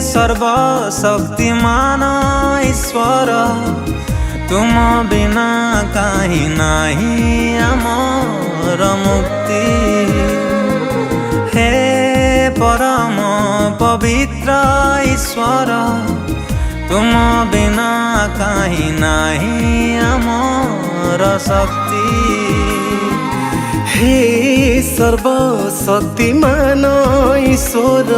सर्वशक्तिमान ईश्वर तुम बिना कहीं नहीं आमर मुक्ति। हे परम पवित्र ईश्वर तुम बिना कहीं नहीं आमर शक्ति। हे सर्वशक्तिमान ईश्वर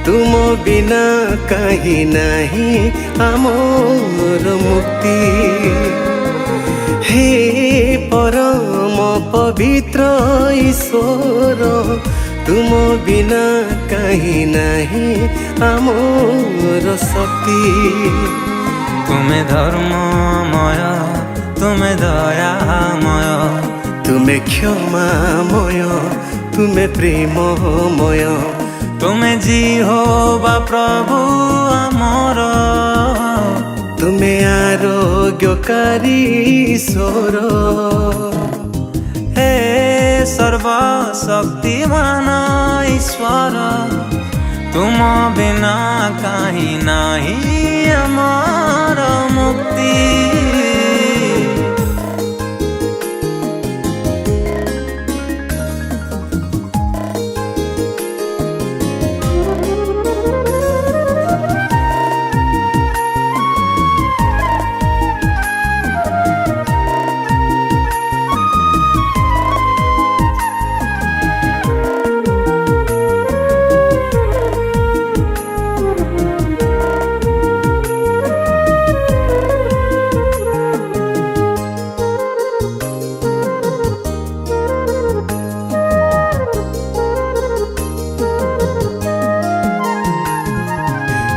तुम बिना कहीं नहीं आमर मुक्ति। हे परम पवित्र ईश्वर तुम बिना कहीं नहीं आमर शक्ति। तुम्हें धर्ममय तुम्हें दयामय तुम्हें क्षमामय तुम्हें प्रेममय तुम्हें जिहोवा प्रभु आमर। तुम्हें आरोग्यकारी ईश्वर। हे सर्वशक्तिमान ईश्वर तुम बिना कहीं नहीं आमर मुक्ति।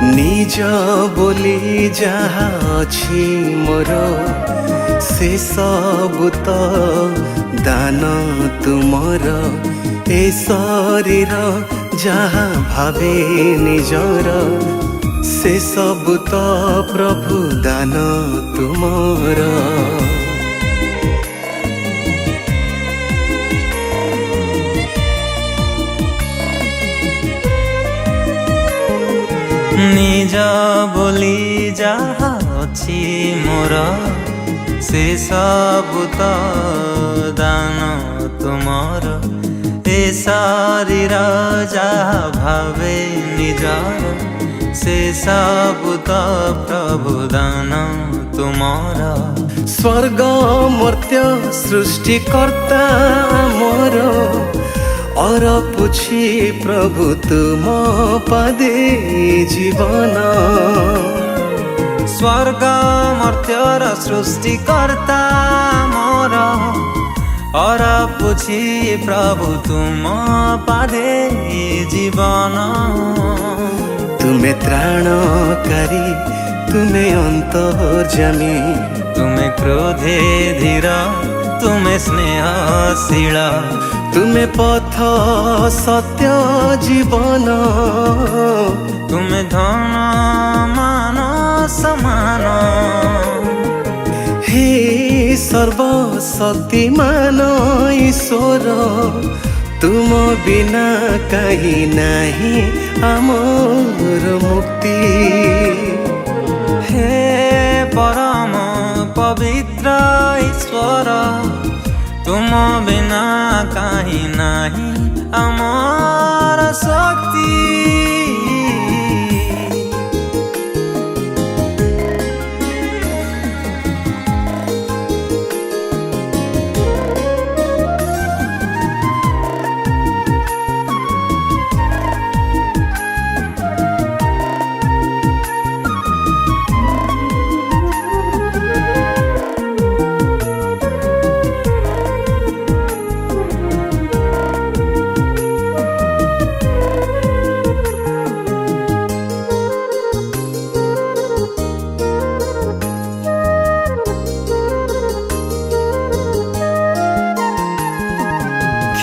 निज बोली जहा अछि मोर से सबु तो दान तुमर। ए शरीर जहा भावे निजर से सबु तो प्रभु दान तुमर। निज बोली जहा अछि मोर से सबु तो दान तुमर। ए शरीर जहा भावे निजर से सबु तो प्रभु दान तुमर। स्वर्ग मर्त्य सृष्टिकर्ता मोर और पुछि प्रभु तुम पदे जीवन। स्वर्ग मर्त्यर सृष्टिकर्ता मोर और पुछि प्रभु तुम पदे जीवन। तुम्हें त्राणकारी तुम्हें अंतर्जामी तुम्हें क्रोधे धीर तुम्हें स्नेहशील तुम्हें पथ सत्य जीवन। तुम्हें धन मान समान। हे सर्वशक्तिमान ईश्वर तुम बिना कहीं नहीं आमर मुक्ति हे परम पवित्र ईश्वर तुम बिना कहीं नहीं अमर शक्ति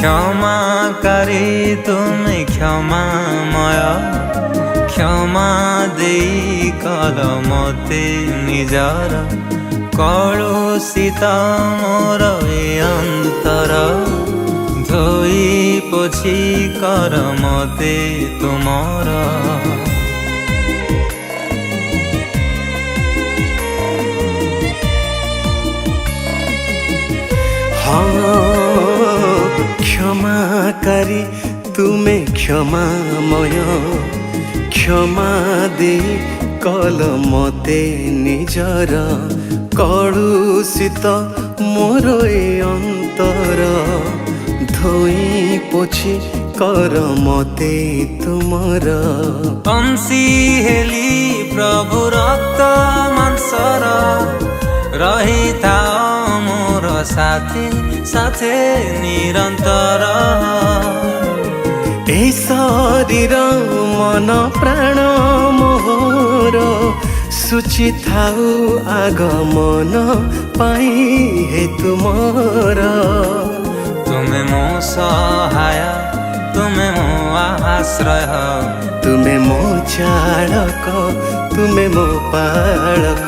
क्षमाकारी तुमे क्षमामय क्षमा देई कर मते निजार कलुषित मोर ए अंतर धोई पोछि कर मते तुमर क्षमाकारी तुमे क्षमामय क्षमा दे कल मते निजर कलुषित मोर ए अंतर धोई पोछि कर मते तुमर अंशी हेली प्रभु रक्त मांसर रही था मोर साथे साथे निरंतर ए शरीर मन प्राण मोहर सूची थाऊ आगमन पाई हे तुमर तुमे मो सहाय तुमे मो आश्रय तुमे मो चालक तुमे मो पालक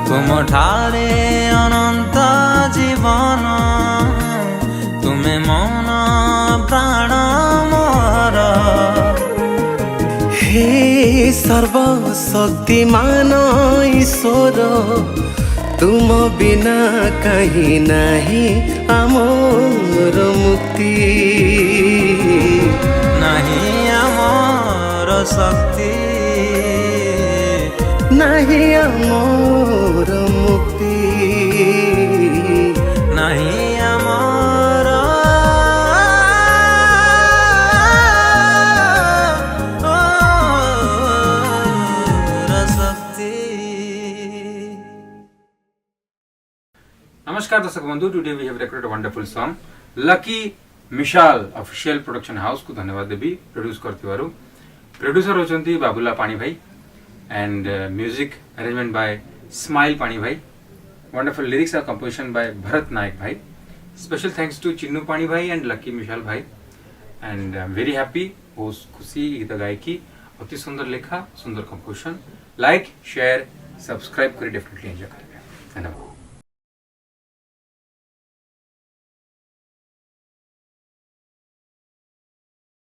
तुम ठारे अनंत जीवन तुमे मन प्राण मोर हे सर्वशक्तिमान ईश्वर तुम बिना कहीं नहीं आमर मुक्ति नहीं अमर शक्ति नहीं आमर मुक्ति नहीं अमर शक्ति। नमस्कार दर्शक बंधु, today we have recorded a wonderful song. Lucky Mishal official production house को धन्यवाद देवी प्रोड्यूस करथिबारु। प्रोड्यूसर होचंती बाबुला पाणी भाई and music arrangement by Smile Pani भाई। Wonderful lyrics are composition by Bharat Nayak भाई। स्पेशल थैंक्स टू चिन्नू पाणी भाई एंड लकी मिशाल भाई and I am very happy. बहुत खुशी गीत गायकी अति सुंदर लेखा सुंदर कंपोजिशन। लाइक शेयर सब्सक्राइब कर डेफिनेटली एंजॉय करेंगे। धन्यवाद।